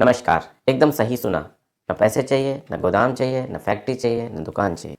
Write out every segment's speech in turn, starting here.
नमस्कार। एकदम सही सुना। न पैसे चाहिए, न गोदाम चाहिए, न फैक्ट्री चाहिए, न दुकान चाहिए।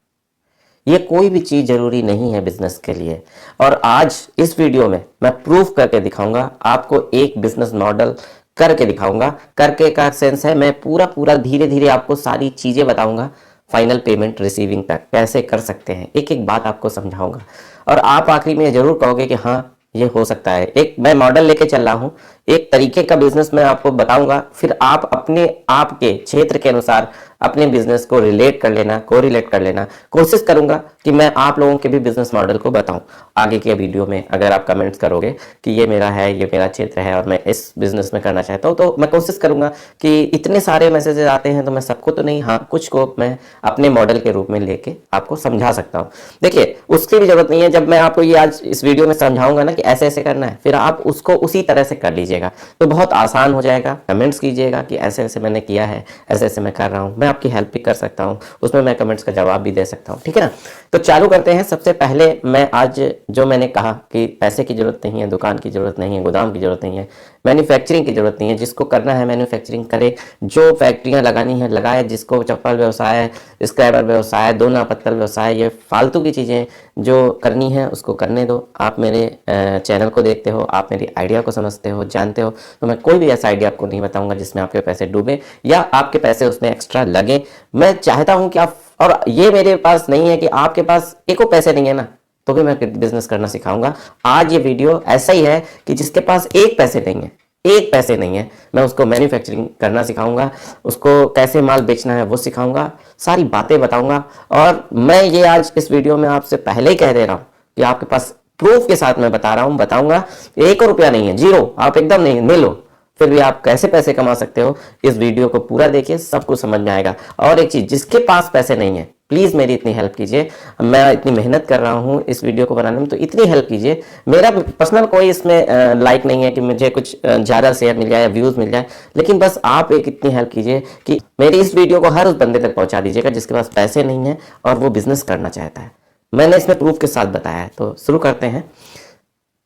ये कोई भी चीज़ ज़रूरी नहीं है बिजनेस के लिए। और आज इस वीडियो में मैं प्रूफ करके दिखाऊंगा आपको, एक बिजनेस मॉडल करके दिखाऊंगा। करके का सेंस है मैं पूरा पूरा धीरे धीरे आपको सारी चीज़ें बताऊंगा। फाइनल पेमेंट रिसीविंग तक कैसे कर सकते हैं, एक एक बात आपको समझाऊंगा। और आप आखिरी में ज़रूर कहोगे कि हाँ ये हो सकता है। एक मैं मॉडल लेके चल रहा हूँ, एक तरीके का बिजनेस मैं आपको बताऊंगा, फिर आप अपने आपके क्षेत्र के अनुसार अपने बिजनेस को रिलेट कर लेना, कोरिलेट कर लेना। कोशिश करूंगा कि मैं आप लोगों के भी बिजनेस मॉडल को बताऊं आगे के वीडियो में। अगर आप कमेंट्स करोगे कि ये मेरा है, ये मेरा क्षेत्र है और मैं इस बिजनेस में करना चाहता हूं, तो मैं कोशिश करूंगा कि इतने सारे मैसेजेस आते हैं तो मैं सबको तो नहीं, हाँ कुछ को मैं अपने मॉडल के रूप में लेके आपको समझा सकता हूँ। देखिए उसकी भी जरूरत नहीं है। जब मैं आपको ये आज इस वीडियो में समझाऊंगा ना कि ऐसे ऐसे करना है, फिर आप उसको उसी तरह से कर लीजिएगा तो बहुत आसान हो जाएगा। कमेंट्स कीजिएगा कि ऐसे ऐसे मैंने किया है, ऐसे ऐसे मैं कर रहा हूँ। मैं आपकी हेल्प भी कर सकता हूँ, उसमें मैं कमेंट्स का जवाब भी दे सकता हूँ, ठीक है ना। तो चालू करते हैं। सबसे पहले मैं आज जो मैंने कहा कि पैसे की जरूरत नहीं है, दुकान की जरूरत नहीं है, गोदाम की जरूरत नहीं है, मैन्युफैक्चरिंग की जरूरत नहीं है। जिसको करना है मैन्युफैक्चरिंग करे, जो फैक्ट्रियां लगानी है लगाए, जिसको चप्पल व्यवसाय, स्क्रैबर व्यवसाय, दोना पत्तल व्यवसाय, ये फालतू की चीज़ें जो करनी है उसको करने दो। आप मेरे चैनल को देखते हो, आप मेरी आइडिया को समझते हो, जानते हो, तो मैं कोई भी ऐसा आइडिया आपको नहीं बताऊंगा जिसमें आपके पैसे डूबे या आपके पैसे उसमें एक्स्ट्रा लगे। मैं चाहता हूं कि आप, और ये मेरे पास नहीं है कि आपके पास एको पैसे नहीं है ना तो भी मैं बिजनेस करना सिखाऊंगा। आज ये वीडियो ऐसा ही है कि जिसके पास एक पैसे नहीं है, एक पैसे नहीं है, मैं उसको मैन्युफैक्चरिंग करना सिखाऊंगा, उसको कैसे माल बेचना है वो सिखाऊंगा, सारी बातें बताऊंगा। और मैं ये आज इस वीडियो में आपसे पहले ही कह दे रहा हूं कि आपके पास प्रूफ के साथ मैं बता रहा हूं, बताऊंगा। एक रुपया नहीं है, जीरो, आप एकदम नहीं मिलो, फिर भी आप कैसे पैसे कमा सकते हो। इस वीडियो को पूरा देखिए, सब कुछ समझ में आएगा। और एक चीज, जिसके पास पैसे नहीं है प्लीज मेरी इतनी हेल्प कीजिए। मैं इतनी मेहनत कर रहा हूँ इस वीडियो को बनाने में, तो इतनी हेल्प कीजिए। मेरा पर्सनल कोई इसमें लाइक नहीं है कि मुझे कुछ ज्यादा शेयर मिल जाए या व्यूज मिल जाए, लेकिन बस आप एक इतनी हेल्प कीजिए कि मेरी इस वीडियो को हर उस बंदे तक पहुंचा दीजिएगा जिसके पास पैसे नहीं है और वो बिजनेस करना चाहता है। मैंने इसमें प्रूफ के साथ बताया है, तो शुरू करते हैं।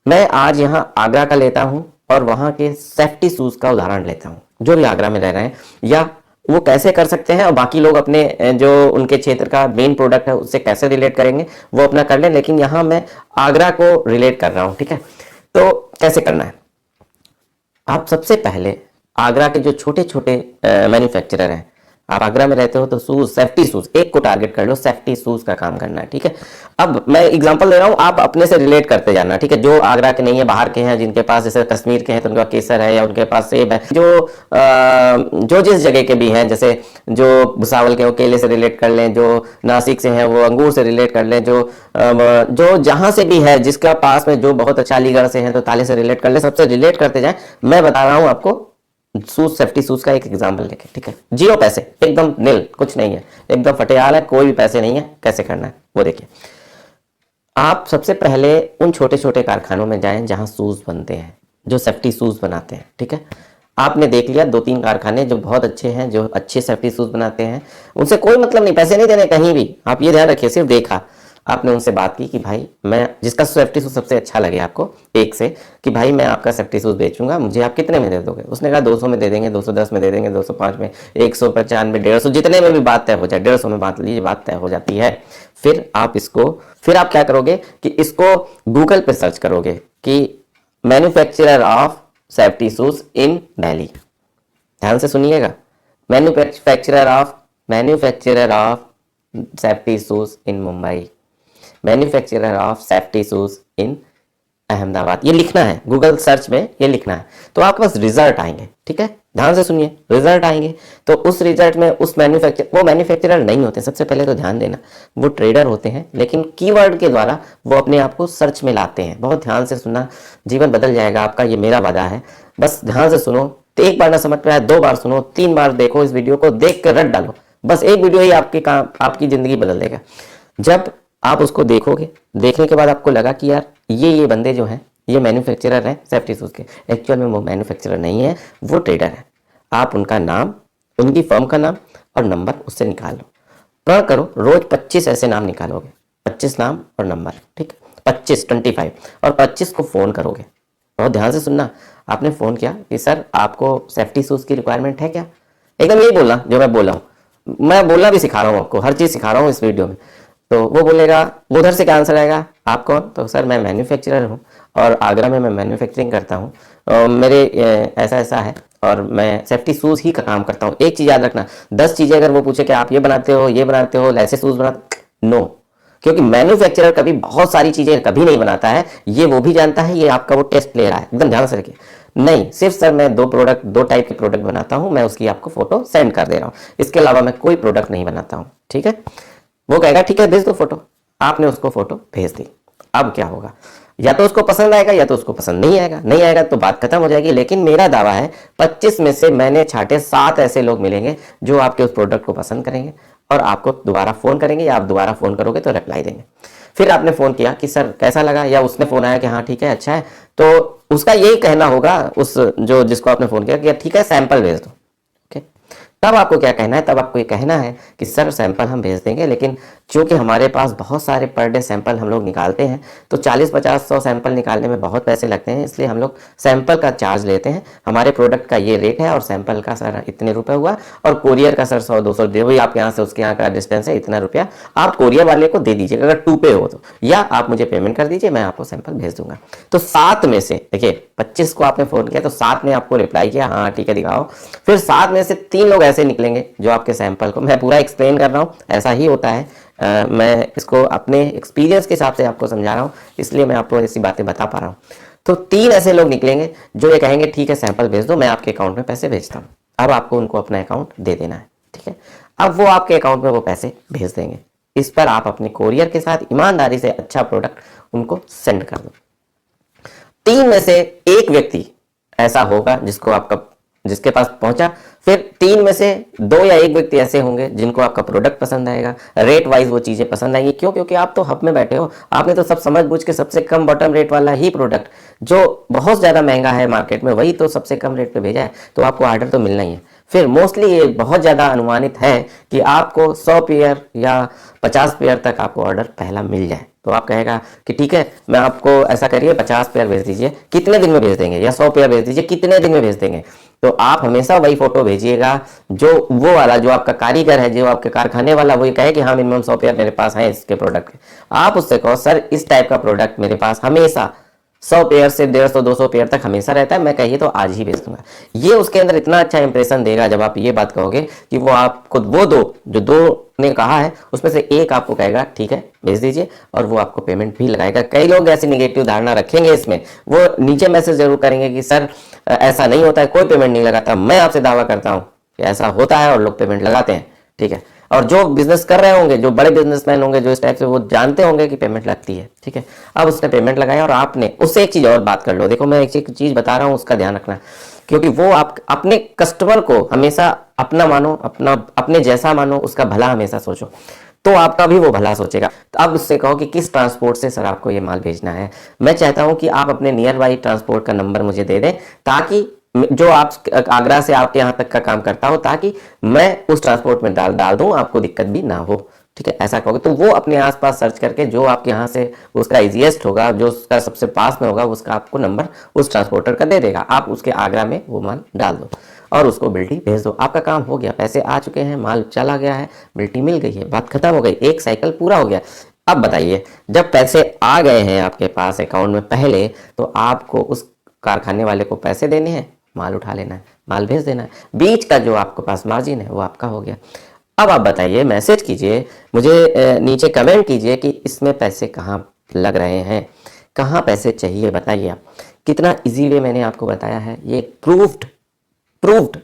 मैं आज यहाँ आगरा का लेता हूँ और वहाँ के सेफ्टी शूज का उदाहरण लेता हूँ। जो भी आगरा में रह रहे हैं या वो कैसे कर सकते हैं, और बाकी लोग अपने जो उनके क्षेत्र का मेन प्रोडक्ट है उससे कैसे रिलेट करेंगे वो अपना कर लें, लेकिन यहाँ मैं आगरा को रिलेट कर रहा हूँ, ठीक है। तो कैसे करना है, आप सबसे पहले आगरा के जो छोटे छोटे मैन्युफैक्चरर हैं, आप आगरा में रहते हो तो शूज, सेफ्टी शूज, एक को टारगेट कर लो, सेफ्टी शूज का काम करना है, ठीक है। अब मैं एग्जांपल दे रहा हूँ, आप अपने से रिलेट करते जाना, ठीक है। जो आगरा के नहीं है, बाहर के हैं, जिनके पास जैसे कश्मीर के हैं तो उनका केसर है या उनके पास सेब है, जो जिस जगह के भी हैं, जैसे जो भुसावल के वो केले से रिलेट कर लें, जो नासिक से हैं वो अंगूर से रिलेट कर लें, जो जहां से भी है, जिसका पास में जो बहुत अच्छा अलीगढ़ से है तो ताले से रिलेट कर ले, सबसे रिलेट करते जाए। मैं बता रहा हूँ आपको शूज, सेफ्टी शूज का एक एग्जांपल लेके, ठीक है। जीरो पैसे, एकदम नील, कुछ नहीं है, एकदम फटेहाल है, कोई भी पैसे नहीं है। कैसे करना है वो देखिए। आप सबसे पहले उन छोटे छोटे कारखानों में जाएं जहां शूज बनते हैं, जो सेफ्टी शूज बनाते हैं, ठीक है। आपने देख लिया दो तीन कारखाने जो बहुत अच्छे हैं, जो अच्छे सेफ्टी शूज बनाते हैं, उनसे कोई मतलब नहीं, पैसे नहीं देने कहीं भी, आप ये ध्यान रखिए। सिर्फ देखा आपने, उनसे बात की कि भाई मैं, जिसका सेफ्टी शूज सबसे अच्छा लगे आपको एक से, कि भाई मैं आपका सेफ्टी शूज बेचूंगा, मुझे आप कितने में दे दोगे। उसने कहा 200 में दे देंगे, 210 में दे देंगे, 205 में, 195, 150, जितने में भी बात तय हो जाए, 150 में बात लीजिए, बात तय हो जाती है। फिर आप क्या करोगे कि इसको गूगल पे सर्च करोगे कि manufacturer of safety shoes in Delhi. ध्यान से सुनिएगा, manufacturer of safety shoes in Mumbai, manufacturer of safety shoes in Ahmedabad. ये लिखना है गूगल सर्च में, ये लिखना है तो आपके पास रिजल्ट आएंगे, ठीक है। ध्यान से सुनिए, रिजल्ट आएंगे तो उस रिजल्ट में वो मैन्युफैक्चरर नहीं होते, सबसे पहले तो ध्यान देना, वो ट्रेडर होते हैं, लेकिन कीवर्ड के द्वारा वो अपने आप को सर्च में लाते हैं। बहुत ध्यान से सुनना, जीवन बदल जाएगा आपका, ये मेरा वादा है। बस ध्यान से सुनो, तो एक बार ना समझ में आए, 2 बार सुनो, 3 बार देखो, इस वीडियो को देख कर रट डालो। बस एक वीडियो ही आपकी जिंदगी बदल देगा। जब आप उसको देखोगे, देखने के बाद आपको लगा कि यार ये बंदे जो हैं ये मैन्युफैक्चरर हैं सेफ्टी शूज के, एक्चुअल में वो मैन्युफैक्चरर नहीं है, वो ट्रेडर है। आप उनका नाम, उनकी फर्म का नाम और नंबर उससे निकाल लो। क्या करो, रोज 25 ऐसे नाम निकालोगे, 25 नाम और नंबर, ठीक है। 25 और 25 को फोन करोगे। बहुत ध्यान से सुनना, आपने फ़ोन किया कि सर आपको सेफ्टी शूज़ की रिक्वायरमेंट है क्या, एकदम यही बोलना जो मैं बोल रहा हूँ। मैं बोलना भी सिखा रहा हूँ आपको, हर चीज़ सिखा रहा हूँ इस वीडियो में। तो वो बोलेगा, उधर से क्या आंसर आएगा, आप कौन, तो सर मैं मैन्युफैक्चरर हूँ और आगरा में मैं मैन्युफैक्चरिंग करता हूँ, मेरे ऐसा ऐसा है और मैं सेफ्टी शूज़ ही का काम करता हूँ। एक चीज़ याद रखना, 10 चीज़ें अगर वो पूछे कि आप ये बनाते हो, ये बनाते हो, ऐसे शूज़ बनाते, नो, क्योंकि मैन्युफैक्चरर कभी बहुत सारी चीज़ें कभी नहीं बनाता है, ये वो भी जानता है, ये आपका वो टेस्ट ले रहा है, एकदम ध्यान से रखिए। नहीं, सिर्फ सर मैं दो टाइप के प्रोडक्ट बनाता हूँ, मैं उसकी आपको फोटो सेंड कर दे रहा हूँ, इसके अलावा मैं कोई प्रोडक्ट नहीं बनाता हूँ, ठीक है। वो कहेगा ठीक है भेज दो फोटो, आपने उसको फोटो भेज दी। अब क्या होगा, या तो उसको पसंद आएगा या तो उसको पसंद नहीं आएगा, नहीं आएगा तो बात खत्म हो जाएगी। लेकिन मेरा दावा है 25 में से मैंने छाटे 7 ऐसे लोग मिलेंगे जो आपके उस प्रोडक्ट को पसंद करेंगे और आपको दोबारा फोन करेंगे, या आप दोबारा फोन करोगे तो रिप्लाई देंगे। फिर आपने फोन किया कि सर कैसा लगा, या उसने फोन आया कि हाँ ठीक है अच्छा है, तो उसका यही कहना होगा उस जो जिसको आपने फोन किया कि ठीक है सैंपल भेज दो। तब आपको क्या कहना है, तब आपको ये कहना है कि सर सैंपल हम भेज देंगे, लेकिन चूंकि हमारे पास बहुत सारे पर डे सैंपल हम लोग निकालते हैं, तो 40-50-100 सैंपल निकालने में बहुत पैसे लगते हैं, इसलिए हम लोग सैंपल का चार्ज लेते हैं। हमारे प्रोडक्ट का ये रेट है और सैंपल का सर इतने रुपए हुआ, और कोरियर का सर 100-200 दे, वही आपके यहाँ से उसके यहाँ का डिस्टेंस है इतना रुपया, आप कोरियर वाले को दे दीजिएगा अगर 2 पे हो तो, या आप मुझे पेमेंट कर दीजिए, मैं आपको सैंपल भेज दूंगा। तो 7 में से देखिए 25 को आपने फोन किया तो 7 ने आपको रिप्लाई किया हाँ ठीक है दिखाओ, फिर 7 में से 3 लोग ऐसे निकलेंगे जो आपके सैंपल को, मैं पूरा एक्सप्लेन कर रहा हूँ, ऐसा ही होता है, मैं इसको अपने एक्सपीरियंस के हिसाब से आपको समझा रहा हूँ, इसलिए मैं आपको ऐसी बातें बता पा रहा हूँ। तो 3 ऐसे लोग निकलेंगे जो ये कहेंगे ठीक है सैंपल भेज दो, मैं आपके अकाउंट में पैसे भेजता हूँ। अब आपको उनको अपना अकाउंट दे देना है, ठीक है। अब वो आपके अकाउंट में वो पैसे भेज देंगे, इस पर आप अपने कोरियर के साथ ईमानदारी से अच्छा प्रोडक्ट उनको सेंड कर दो। 3 में से एक व्यक्ति ऐसा होगा जिसके पास पहुंचा, फिर 3 में से 2 या 1 व्यक्ति ऐसे होंगे जिनको आपका प्रोडक्ट पसंद आएगा, रेट वाइज वो चीजें पसंद आएंगी। क्यों? क्योंकि आप तो हब में बैठे हो, आपने तो सब समझ बूझ के सबसे कम बॉटम रेट वाला ही प्रोडक्ट जो बहुत ज्यादा महंगा है मार्केट में, वही तो सबसे कम रेट पे भेजा है, तो आपको ऑर्डर तो मिलना ही है। फिर मोस्टली ये बहुत ज़्यादा अनुमानित है कि आपको 100 पेयर या 50 पेयर तक आपको ऑर्डर पहला मिल जाए, तो आप कहेगा कि ठीक है मैं आपको ऐसा करिए 50 पेयर भेज दीजिए, कितने दिन में भेज देंगे, या 100 पेयर भेज दीजिए, कितने दिन में भेज देंगे। तो आप हमेशा वही फोटो भेजिएगा जो वो वाला, जो आपका कारीगर है, जो आपके कारखाने वाला, वो ये कहे कि हाँ मिनिमम 100 पेयर मेरे पास है इसके प्रोडक्ट के। आप उससे कहो सर इस टाइप का प्रोडक्ट मेरे पास हमेशा 100 पेयर से 150-200 पेयर तक हमेशा रहता है, मैं कहिए तो आज ही भेज दूंगा। ये उसके अंदर इतना अच्छा इंप्रेशन देगा जब आप ये बात कहोगे कि वो आपको वो दो ने कहा है उसमें से एक आपको कहेगा ठीक है भेज दीजिए, और वो आपको पेमेंट भी लगाएगा। कई लोग ऐसी निगेटिव धारणा रखेंगे इसमें, वो नीचे मैसेज जरूर करेंगे कि सर ऐसा नहीं होता है, कोई पेमेंट नहीं लगाता। मैं आपसे दावा करता हूँ कि ऐसा होता है और लोग पेमेंट लगाते हैं, ठीक है। और जो बिजनेस कर रहे होंगे, जो बड़े बिजनेसमैन होंगे जो इस टाइप से, वो जानते होंगे कि पेमेंट लगती है, ठीक है। अब उसने पेमेंट लगाया और आपने उससे एक चीज और बात कर लो, देखो मैं एक चीज बता रहा हूँ उसका ध्यान रखना, क्योंकि वो आप अपने कस्टमर को हमेशा अपना मानो, अपने जैसा मानो, उसका भला हमेशा सोचो, तो आपका भी वो भला सोचेगा। तो अब उससे कहो कि किस ट्रांसपोर्ट से सर आपको ये माल भेजना है, मैं चाहता हूं कि आप अपने नियर बाई ट्रांसपोर्ट का नंबर मुझे दे दें, ताकि जो आप आगरा से आपके यहाँ तक का काम करता हो, ताकि मैं उस ट्रांसपोर्ट में डाल दूं, आपको दिक्कत भी ना हो, ठीक है। ऐसा कहोगे तो वो अपने आसपास सर्च करके जो आपके यहाँ से उसका इजीएस्ट होगा, जो उसका सबसे पास में होगा, उसका आपको नंबर उस ट्रांसपोर्टर का दे देगा, आप उसके आगरा में वो माल डाल दो और उसको बिल्टी भेज दो। आपका काम हो गया, पैसे आ चुके हैं, माल चला गया है, बिल्टी मिल गई है, बात खत्म हो गई, एक साइकिल पूरा हो गया। अब बताइए जब पैसे आ गए हैं आपके पास अकाउंट में पहले, तो आपको उस कारखाने वाले को पैसे देने हैं, माल उठा लेना है, माल भेज देना है, बीच का जो आपके पास मार्जिन है वो आपका हो गया। अब आप बताइए, मैसेज कीजिए मुझे, नीचे कमेंट कीजिए कि इसमें पैसे कहाँ लग रहे हैं, कहाँ पैसे चाहिए, बताइए आप। कितना इजी वे मैंने आपको बताया है, ये प्रूव्ड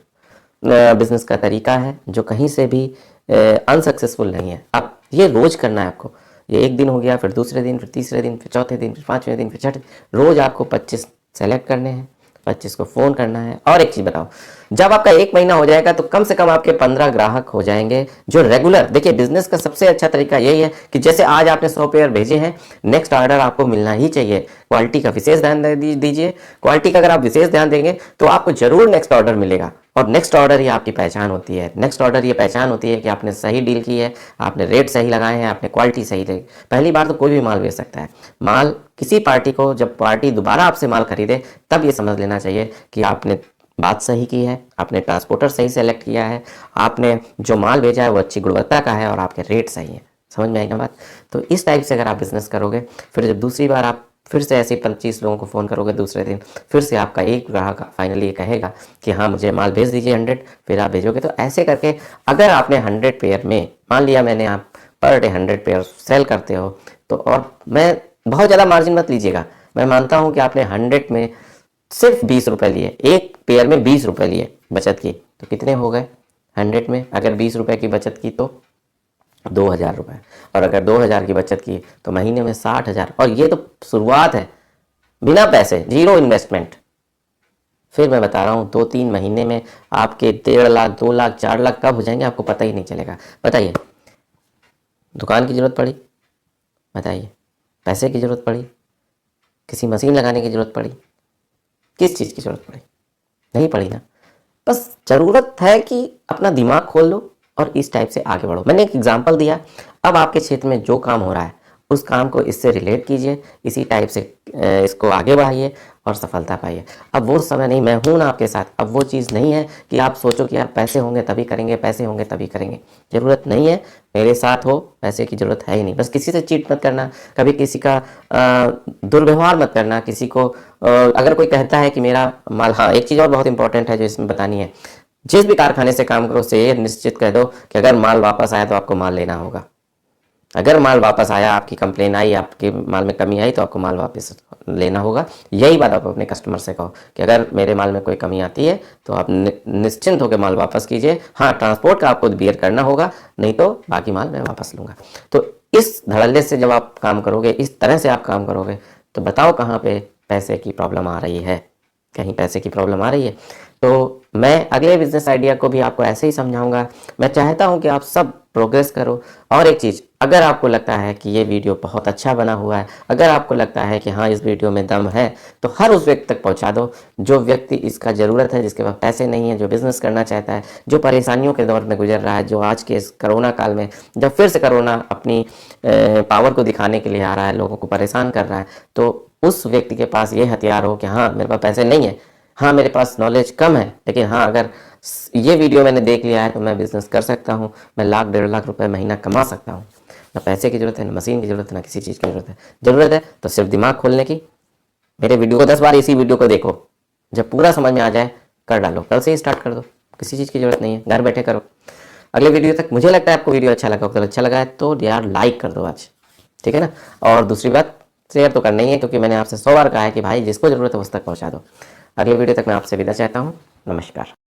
बिजनेस का तरीका है जो कहीं से भी अनसक्सेसफुल नहीं है। अब ये रोज करना है आपको, ये एक दिन हो गया, फिर दूसरे दिन, फिर तीसरे दिन, फिर चौथे दिन, फिर 5वें दिन, फिर छठे, रोज आपको 25 सेलेक्ट करने हैं, 25 को फोन करना है। और एक चीज बताओ, जब आपका 1 महीना हो जाएगा तो कम से कम आपके 15 ग्राहक हो जाएंगे जो रेगुलर, देखिए बिजनेस का सबसे अच्छा तरीका यही है कि जैसे आज आपने 100 पेयर भेजे हैं, नेक्स्ट ऑर्डर आपको मिलना ही चाहिए। क्वालिटी का विशेष ध्यान दीजिए, क्वालिटी का अगर आप विशेष ध्यान देंगे तो आपको जरूर नेक्स्ट ऑर्डर मिलेगा। और नेक्स्ट ऑर्डर ही आपकी पहचान होती है। नेक्स्ट ऑर्डर ये पहचान होती है कि आपने सही डील की है, आपने रेट सही लगाए हैं, आपने क्वालिटी सही रही। पहली बार तो कोई भी माल बेच सकता है। माल किसी पार्टी को, जब पार्टी दोबारा आपसे माल खरीदे तब ये समझ लेना चाहिए कि आपने बात सही की है, आपने ट्रांसपोर्टर सही सेलेक्ट किया है, आपने जो माल भेजा है वो अच्छी गुणवत्ता का है और आपके रेट सही है। समझ में आएगा बात? तो इस टाइप से अगर आप बिजनेस करोगे, फिर जब दूसरी बार आप फिर से ऐसे 25 लोगों को फ़ोन करोगे, दूसरे दिन फिर से आपका एक ग्राहक फाइनली कहेगा कि हाँ मुझे माल भेज दीजिए 100, फिर आप भेजोगे। तो ऐसे करके अगर आपने 100 पेयर में, मान लिया मैंने, आप पर डे 100 पेयर सेल करते हो तो, और मैं बहुत ज़्यादा मार्जिन मत लीजिएगा, मैं मानता हूँ कि आपने 100 में सिर्फ 20 रुपये लिए, एक पेयर में 20 रुपये लिए बचत की, तो कितने हो गए 100 में? अगर 20 रुपये की बचत की तो 2000 रुपये, और अगर 2000 की बचत की तो महीने में 60,000। और ये तो शुरुआत है, बिना पैसे, जीरो इन्वेस्टमेंट। फिर मैं बता रहा हूँ 2-3 महीने में आपके 1.5 लाख, 2 लाख, 4 लाख कब हो जाएंगे आपको पता ही नहीं चलेगा। बताइए, दुकान की ज़रूरत पड़ी, बताइए, पैसे की ज़रूरत पड़ी, किसी मशीन लगाने की ज़रूरत पड़ी, किस चीज़ की ज़रूरत पड़ी? नहीं पड़ी ना। बस ज़रूरत है कि अपना दिमाग खोल लो और इस टाइप से आगे बढ़ो। मैंने एक एग्जांपल दिया, अब आपके क्षेत्र में जो काम हो रहा है उस काम को इससे रिलेट कीजिए, इसी टाइप से इसको आगे बढ़ाइए और सफलता पाइए। अब वो समय नहीं, मैं हूँ ना आपके साथ। अब वो चीज़ नहीं है कि आप सोचो कि यार पैसे होंगे तभी करेंगे, पैसे होंगे तभी करेंगे। ज़रूरत नहीं है, मेरे साथ हो, पैसे की ज़रूरत है ही नहीं। बस किसी से चीट मत करना, कभी किसी का दुर्व्यवहार मत करना। किसी को अगर कोई कहता है कि मेरा माल, हाँ एक चीज़ और बहुत इंपॉर्टेंट है जो इसमें बतानी है, जिस भी कारखाने से काम करो उससे ये निश्चित कह दो कि अगर माल वापस आया तो आपको माल लेना होगा। अगर माल वापस आया, आपकी कंप्लेन आई, आपके माल में कमी आई, तो आपको माल वापस लेना होगा। यही बात आप अपने कस्टमर से कहो कि अगर मेरे माल में कोई कमी आती है तो आप निश्चिंत होकर माल वापस कीजिए। हाँ, ट्रांसपोर्ट का आपको बियर करना होगा, नहीं तो बाकी माल मैं वापस लूँगा। तो इस धड़ल्ले से जब आप काम करोगे, इस तरह से आप काम करोगे, तो बताओ कहाँ पे पैसे की प्रॉब्लम आ रही है? कहीं पैसे की प्रॉब्लम आ रही है? तो मैं अगले बिजनेस आइडिया को भी आपको ऐसे ही समझाऊंगा। मैं चाहता हूं कि आप सब प्रोग्रेस करो। और एक चीज़, अगर आपको लगता है कि ये वीडियो बहुत अच्छा बना हुआ है, अगर आपको लगता है कि हाँ इस वीडियो में दम है, तो हर उस व्यक्ति तक पहुंचा दो जो व्यक्ति इसका ज़रूरत है, जिसके पास पैसे नहीं है, जो बिज़नेस करना चाहता है, जो परेशानियों के दौर में गुजर रहा है, जो आज के इस कोरोना काल में जब फिर से कोरोना अपनी पावर को दिखाने के लिए आ रहा है, लोगों को परेशान कर रहा है, तो उस व्यक्ति के पास ये हथियार हो कि हाँ मेरे पास पैसे नहीं है, हाँ मेरे पास नॉलेज कम है, लेकिन हाँ अगर ये वीडियो मैंने देख लिया है तो मैं बिज़नेस कर सकता हूँ, मैं लाख 1.5 लाख रुपए महीना कमा सकता हूँ। ना पैसे की ज़रूरत है, ना मशीन की ज़रूरत है, ना किसी चीज़ की ज़रूरत है। ज़रूरत है तो सिर्फ दिमाग खोलने की। मेरे वीडियो को 10 बार, इसी वीडियो को देखो, जब पूरा समझ में आ जाए कर डालो, कल से ही स्टार्ट कर दो। किसी चीज़ की ज़रूरत नहीं है, घर बैठे करो। अगले वीडियो तक, मुझे लगता है आपको वीडियो अच्छा लगा, अगर अच्छा लगा है तो यार लाइक कर दो आज, ठीक है ना। और दूसरी बात, शेयर तो करना ही है, क्योंकि मैंने आपसे 100 बार कहा है कि भाई जिसको ज़रूरत है उस तक पहुँचा दो। अगले वीडियो तक मैं आपसे विदा चाहता हूँ। नमस्कार।